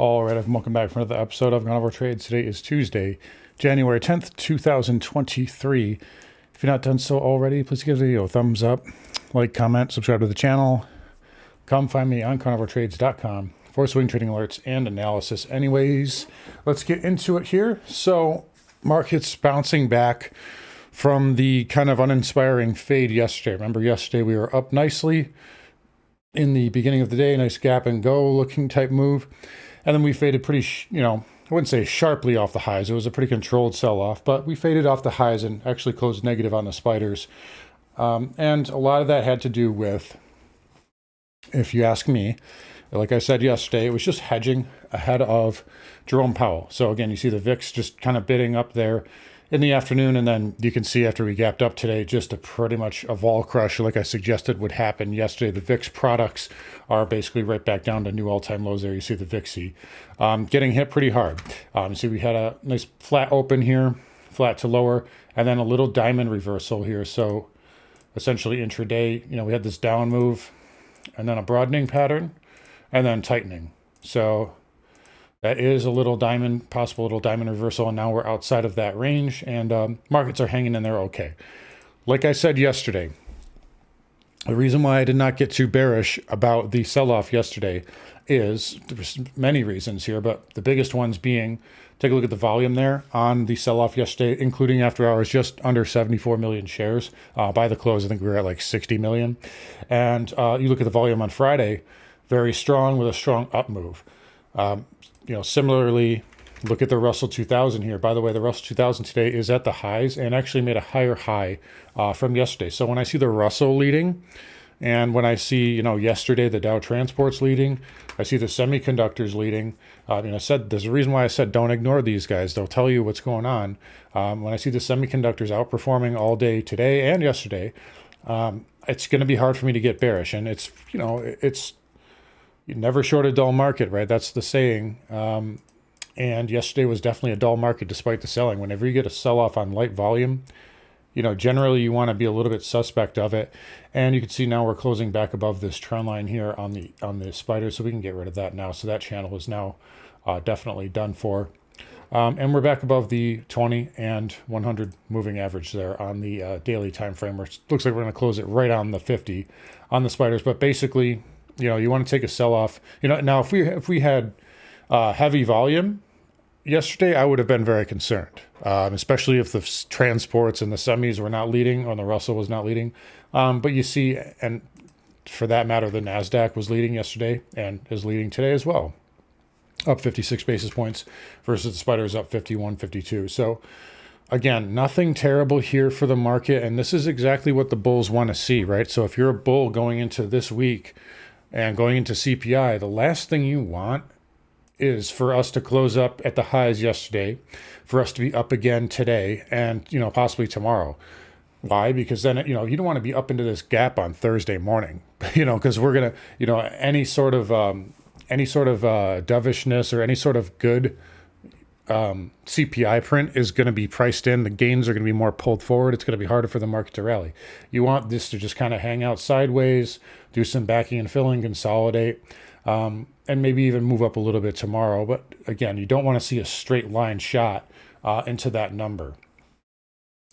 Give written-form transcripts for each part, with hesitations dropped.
All right, welcome back for another episode of Carnivore Trades. Today is Tuesday, January 10th, 2023. If you're not done so already, please give the video a thumbs up, like, comment, subscribe to the channel. Come find me on carnivoretrades.com for swing trading alerts and analysis. Anyways, let's get into it here. So, markets bouncing back from the kind of uninspiring fade yesterday. Remember, yesterday we were up nicely in the beginning of the day, nice gap and go looking type move. And then we faded pretty, I wouldn't say sharply off the highs. It was a pretty controlled sell-off, but we faded off the highs and actually closed negative on the spiders. And a lot of that had to do with, if you ask me, like I said yesterday, it was just hedging ahead of Jerome Powell. So again, you see the VIX just kind of bidding up there in the afternoon, and then you can see after we gapped up today, just a pretty much a vol crush like I suggested would happen yesterday. The VIX products are basically right back down to new all-time lows there. You see the VIXy getting hit pretty hard. You see we had a nice flat open here, flat to lower, and then a little diamond reversal here. So essentially intraday, we had this down move, and then a broadening pattern, and then tightening. So that is a little diamond, possible little diamond reversal, and now we're outside of that range, and markets are hanging in there okay. Like I said yesterday, the reason why I did not get too bearish about the sell-off yesterday is, there's many reasons here, but the biggest ones being, take a look at the volume there on the sell-off yesterday, including after hours, just under 74 million shares. By the close, I think we were at like 60 million. And you look at the volume on Friday, very strong with a strong up move. Similarly, look at the Russell 2000 here. By the way, the Russell 2000 today is at the highs and actually made a higher high from yesterday. So when I see the Russell leading, and when I see, yesterday the Dow Transport's leading, I see the semiconductors leading. I said there's a reason why I said don't ignore these guys. They'll tell you what's going on. When I see the semiconductors outperforming all day today and yesterday, it's going to be hard for me to get bearish. And it's, you never short a dull market, right? That's the saying. And yesterday was definitely a dull market despite the selling. Whenever you get a sell-off on light volume, generally you want to be a little bit suspect of it. And you can see now we're closing back above this trend line here on the spider, so we can get rid of that now. So that channel is now definitely done for. And we're back above the 20 and 100 moving average there on the daily time frame, which looks like we're going to close it right on the 50 on the spiders. But basically, you want to take a sell-off. Now if we had heavy volume yesterday, I would have been very concerned, especially if the transports and the semis were not leading, or the Russell was not leading. But you see, and for that matter, the NASDAQ was leading yesterday and is leading today as well, up 56 basis points versus the spiders up 51, 52. So again, nothing terrible here for the market, and this is exactly what the bulls want to see, right? So if you're a bull going into this week and going into CPI, the last thing you want is for us to close up at the highs yesterday, for us to be up again today, and possibly tomorrow. Why? Because then you don't want to be up into this gap on Thursday morning, because we're gonna, any sort of dovishness or any sort of good CPI print is going to be priced in. The gains are going to be more pulled forward. It's going to be harder for the market to rally. You want this to just kind of hang out sideways, do some backing and filling, consolidate, and maybe even move up a little bit tomorrow. But again, you don't want to see a straight line shot into that number.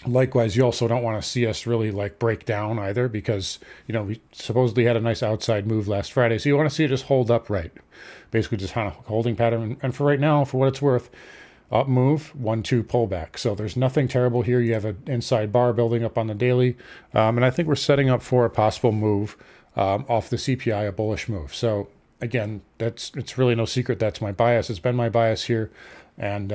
Likewise, you also don't want to see us really break down either, because we supposedly had a nice outside move last Friday. So you want to see it just hold upright, basically just kind of holding pattern. And for right now, for what it's worth, up move, 1-2 pullback. So there's nothing terrible here. You have an inside bar building up on the daily, and I think we're setting up for a possible move off the CPI, a bullish move. So again, it's really no secret that's my bias. It's been my bias here, and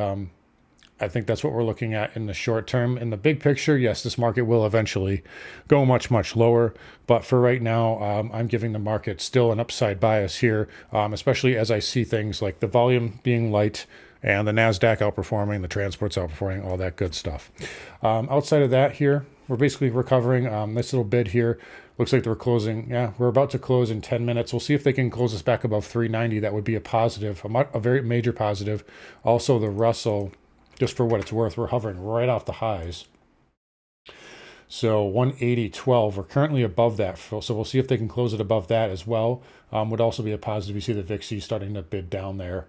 I think that's what we're looking at in the short term. In the big picture, yes, this market will eventually go much, much lower. But for right now, I'm giving the market still an upside bias here, especially as I see things like the volume being light and the NASDAQ outperforming, the transports outperforming, all that good stuff. Outside of that here, we're basically recovering. This little bid here looks like we're closing. Yeah, we're about to close in 10 minutes. We'll see if they can close us back above 390. That would be a positive, a very major positive. Also, the Russell, just for what it's worth, we're hovering right off the highs. So 180.12, we're currently above that. So we'll see if they can close it above that as well. Would also be a positive. You see the VIXy starting to bid down there.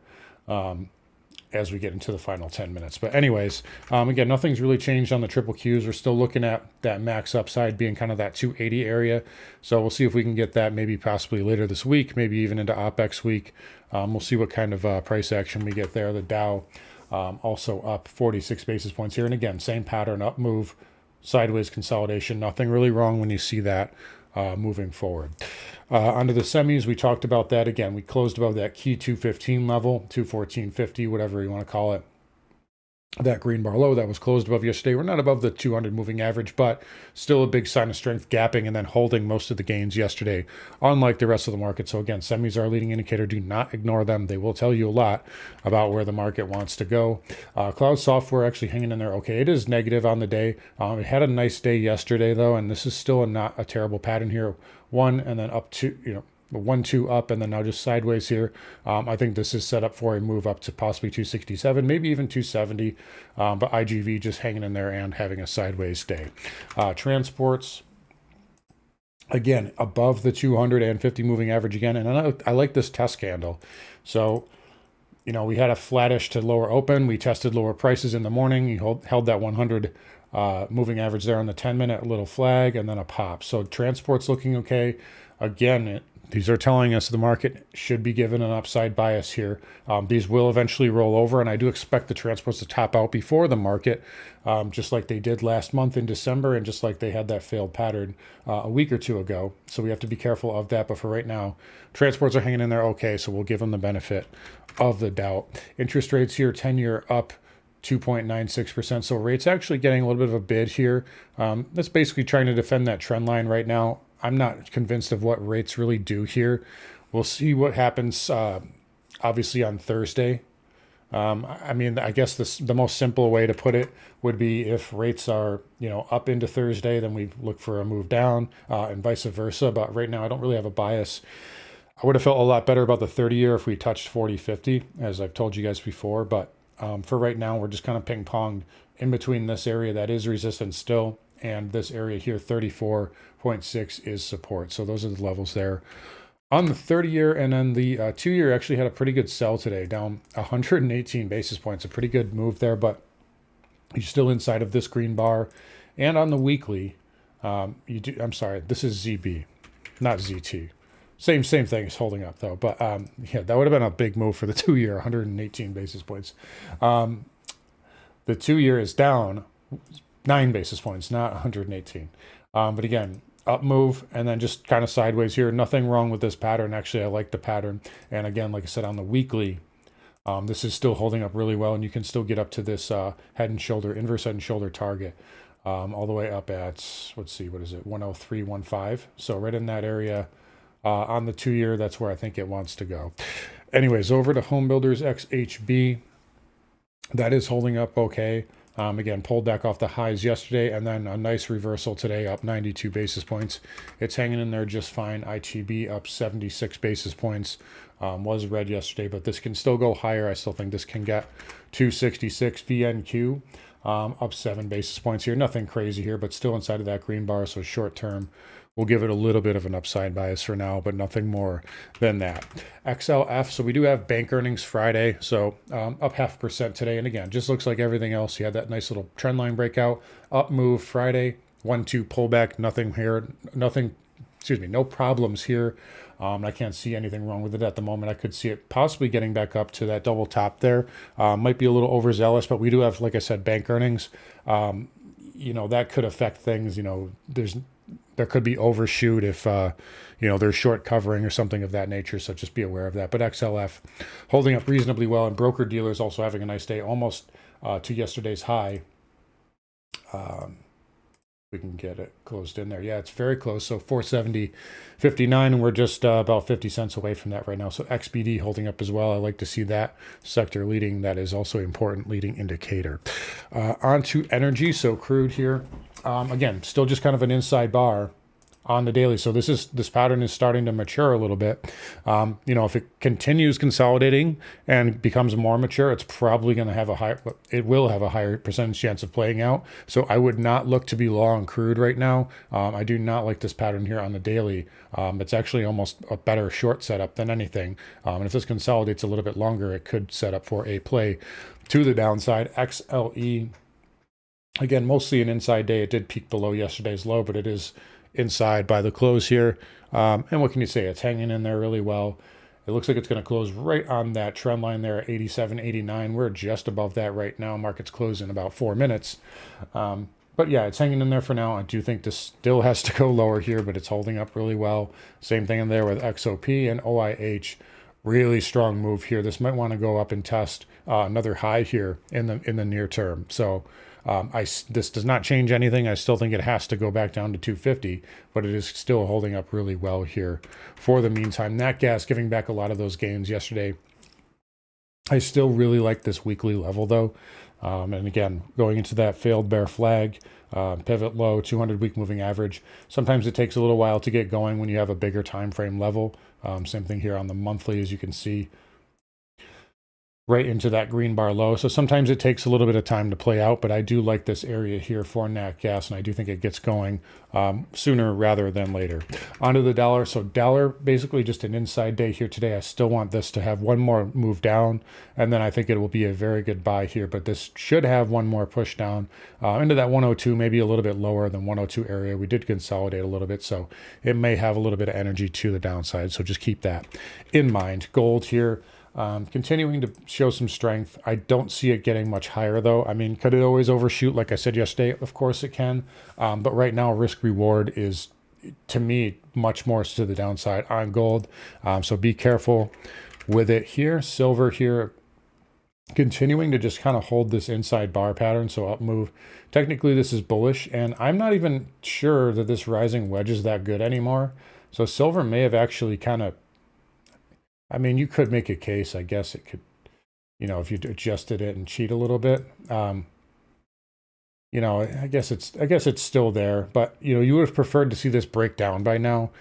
as we get into the final 10 minutes. But anyways, again, nothing's really changed on the triple Qs. We're still looking at that max upside being kind of that 280 area. So we'll see if we can get that maybe possibly later this week, maybe even into OPEX week. We'll see what kind of price action we get there. The Dow also up 46 basis points here. And again, same pattern, up move, sideways consolidation. Nothing really wrong when you see that moving forward. Onto the semis, we talked about that again. We closed above that key 215 level, 214.50, whatever you want to call it. That green bar low that was closed above yesterday. We're not above the 200 moving average, but still a big sign of strength, gapping and then holding most of the gains yesterday, unlike the rest of the market. So again, semis are a leading indicator. Do not ignore them. They will tell you a lot about where the market wants to go. Cloud software actually hanging in there okay. It is negative on the day. It had a nice day yesterday though, and this is still not a terrible pattern here. One and then up to, 1-2 up and then now just sideways here. I think this is set up for a move up to possibly 267, maybe even 270. But IGV just hanging in there and having a sideways day. Transports, again, above the 250 moving average again. And I like this test candle. So, we had a flattish to lower open. We tested lower prices in the morning. You held that 100 moving average there on the 10-minute, little flag, and then a pop. So transport's looking okay. Again, these are telling us the market should be given an upside bias here. These will eventually roll over, and I do expect the transports to top out before the market, just like they did last month in December, and just like they had that failed pattern a week or two ago. So we have to be careful of that. But for right now, transports are hanging in there okay, so we'll give them the benefit of the doubt. Interest rates here, 10-year up 2.96%. So rates actually getting a little bit of a bid here. That's basically trying to defend that trend line right now. I'm not convinced of what rates really do here. We'll see what happens, obviously, on Thursday. I guess the most simple way to put it would be if rates are, up into Thursday, then we look for a move down and vice versa. But right now, I don't really have a bias. I would have felt a lot better about the 30-year if we touched 40-50, as I've told you guys before. But for right now, we're just kind of ping-ponged in between this area that is resistance still and this area here, 34.6 is support. So those are the levels there. On the 30-year and then the 2-year actually had a pretty good sell today, down 118 basis points. A pretty good move there, but you're still inside of this green bar. And on the weekly, this is ZB, not ZT. Same thing is holding up though. But that would have been a big move for the 2-year, 118 basis points. The 2-year is down 9 basis points, not 118. But again, up move and then just kind of sideways here. Nothing wrong with this pattern. Actually, I like the pattern. And again, like I said, on the weekly, this is still holding up really well. And you can still get up to this head and shoulder, inverse head and shoulder target all the way up at, let's see, what is it? 103.15. So right in that area on the 2-year, that's where I think it wants to go. Anyways, over to Home Builders XHB. That is holding up okay. Again, pulled back off the highs yesterday and then a nice reversal today, up 92 basis points. It's hanging in there just fine. ITB up 76 basis points. Was red yesterday, but this can still go higher. I still think this can get 266. VNQ up 7 basis points here. Nothing crazy here, but still inside of that green bar. So short term, we'll give it a little bit of an upside bias for now, but nothing more than that. XLF, so we do have bank earnings Friday, so up 0.5% today. And again, just looks like everything else. You had that nice little trend line breakout, up move Friday, 1-2 pullback, nothing here, no problems here. I can't see anything wrong with it at the moment. I could see it possibly getting back up to that double top there. Might be a little overzealous, but we do have, like I said, bank earnings. That could affect things. There could be overshoot if, there's short covering or something of that nature. So just be aware of that. But XLF holding up reasonably well, and broker dealers also having a nice day, almost to yesterday's high. We can get it closed in there. Yeah, it's very close. So 470.59, and we're just about 50 cents away from that right now. So XBD holding up as well. I like to see that sector leading. That is also an important leading indicator. On to energy. So crude here. Again, still just kind of an inside bar. on the daily. So this pattern is starting to mature a little bit. If it continues consolidating and becomes more mature, it's probably going to have it will have a higher percentage chance of playing out. So I would not look to be long crude right now. I do not like this pattern here on the daily. It's actually almost a better short setup than anything. And if this consolidates a little bit longer, it could set up for a play to the downside. XLE, again, mostly an inside day. It did peak below yesterday's low, but it is inside by the close here. And what can you say? It's hanging in there really well. It looks like it's going to close right on that trend line there at 87.89. We're just above that right now. Market's closed in about 4 minutes. But yeah, it's hanging in there for now. I do think this still has to go lower here, but it's holding up really well. Same thing in there with XOP and OIH. Really strong move here. This might want to go up and test another high here in the near term. So this does not change anything. I still think it has to go back down to 250, but it is still holding up really well here for the meantime. Nat gas giving back a lot of those gains yesterday. I still really like this weekly level though. And again, going into that failed bear flag, pivot low, 200-week moving average. Sometimes it takes a little while to get going when you have a bigger time frame level. Same thing here on the monthly, as you can see, right into that green bar low. So sometimes it takes a little bit of time to play out, but I do like this area here for nat gas, and I do think it gets going sooner rather than later. Onto the dollar. So dollar, basically just an inside day here today. I still want this to have one more move down, and then I think it will be a very good buy here, but this should have one more push down into that 102, maybe a little bit lower than 102 area. We did consolidate a little bit, so it may have a little bit of energy to the downside, so just keep that in mind. Gold here, continuing to show some strength. I don't see it getting much higher though. I mean, could it always overshoot? Like I said yesterday, of course it can. But right now risk reward is, to me, much more to the downside on gold. So be careful with it here. Silver here, continuing to just kind of hold this inside bar pattern. So up move. Technically this is bullish, and I'm not even sure that this rising wedge is that good anymore. So silver may have actually kind of, I mean, you could make a case, I guess it could, if you adjusted it and cheat a little bit, I guess it's still there, but you would have preferred to see this break down by now.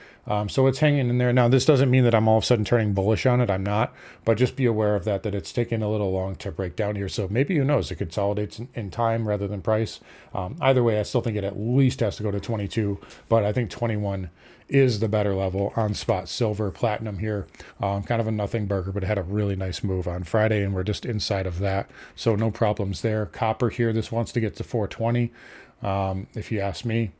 So it's hanging in there. Now, this doesn't mean that I'm all of a sudden turning bullish on it. I'm not, but just be aware of that it's taking a little long to break down here. So maybe, who knows, it consolidates in time rather than price. Either way, I still think it at least has to go to 22, but I think 21 is the better level on spot. Silver, platinum here, kind of a nothing burger, but it had a really nice move on Friday, and we're just inside of that. So no problems there. Copper here, this wants to get to 420. If you ask me,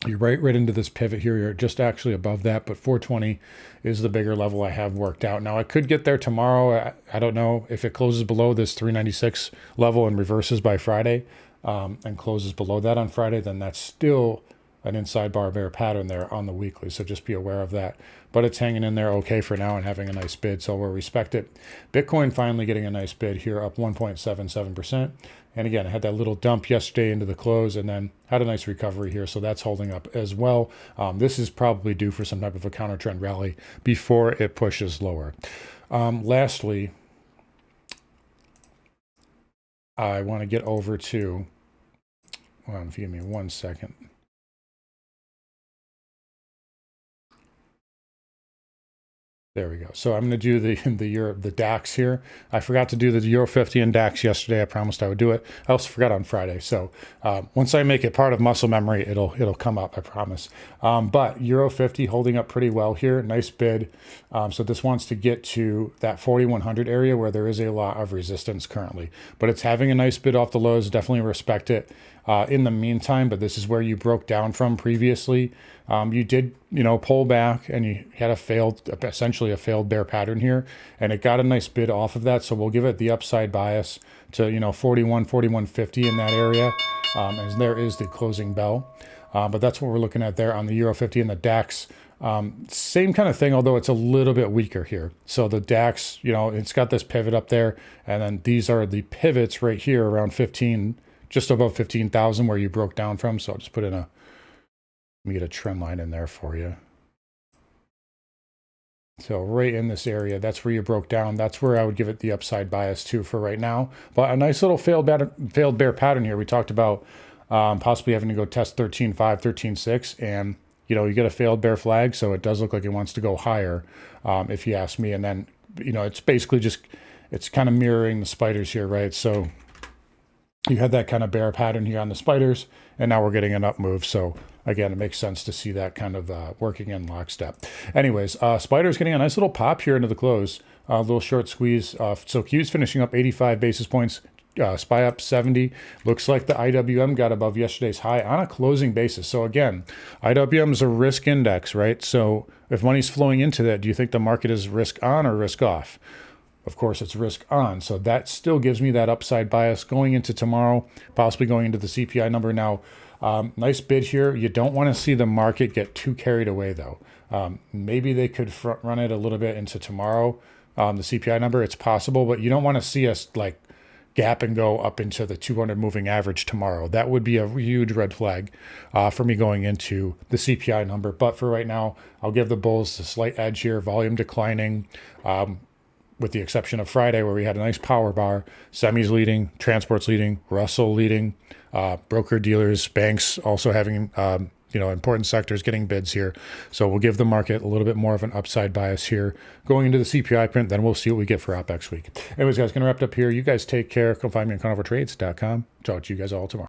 you're right into this pivot here. You're just actually above that, but 420 is the bigger level I have worked out. Now I could get there tomorrow. I don't know if it closes below this 396 level and reverses by Friday, and closes below that on Friday, then that's still an inside bar bear pattern there on the weekly. So just be aware of that. But it's hanging in there okay for now and having a nice bid, so we'll respect it. Bitcoin finally getting a nice bid here, up 1.77%. And again, I had that little dump yesterday into the close and then had a nice recovery here, so that's holding up as well. This is probably due for some type of a counter trend rally before it pushes lower. Lastly, I want to get over to, if you give me 1 second. There we go. So I'm going to do the DAX here. I forgot to do the Euro 50 and DAX yesterday. I promised I would do it. I also forgot on Friday. So once I make it part of muscle memory, it'll come up, I promise. But Euro 50 holding up pretty well here. Nice bid. So this wants to get to that 4100 area where there is a lot of resistance currently. But it's having a nice bid off the lows. Definitely respect it. In the meantime, but this is where you broke down from previously. You did, pull back, and you had essentially a failed bear pattern here, and it got a nice bid off of that. So we'll give it the upside bias to, 4150 in that area, as there is the closing bell. But that's what we're looking at there on the Euro 50 and the DAX. Same kind of thing, although it's a little bit weaker here. So the DAX, it's got this pivot up there, and then these are the pivots right here around 15. Just above 15,000 where you broke down from. So I'll just put in let me get a trend line in there for you. So right in this area, that's where you broke down. That's where I would give it the upside bias to for right now. But a nice little failed bear pattern here. We talked about possibly having to go test 13.5, 13.6, and you get a failed bear flag, so it does look like it wants to go higher, if you ask me. And then, it's basically just, it's kind of mirroring the spiders here, right? So you had that kind of bear pattern here on the spiders, and now we're getting an up move. So again, it makes sense to see that kind of working in lockstep. Anyways, spiders getting a nice little pop here into the close, a little short squeeze. So Q's finishing up 85 basis points. SPY up 70. Looks like the IWM got above yesterday's high on a closing basis. So again, IWM is a risk index, right? So if money's flowing into that, do you think the market is risk on or risk off? Of course, it's risk on. So that still gives me that upside bias going into tomorrow, possibly going into the CPI number. Now, nice bid here. You don't want to see the market get too carried away, though. Maybe they could front run it a little bit into tomorrow, the CPI number. It's possible, but you don't want to see us like gap and go up into the 200 moving average tomorrow. That would be a huge red flag for me going into the CPI number. But for right now, I'll give the bulls a slight edge here. Volume declining, with the exception of Friday, where we had a nice power bar. Semis leading, transports leading, Russell leading, broker dealers, banks also having important sectors getting bids here. So we'll give the market a little bit more of an upside bias here going into the CPI print. Then we'll see what we get for OPEX week. Anyways, guys, going to wrap it up here. You guys take care. Come find me on carnivoretrades.com. Talk to you guys all tomorrow.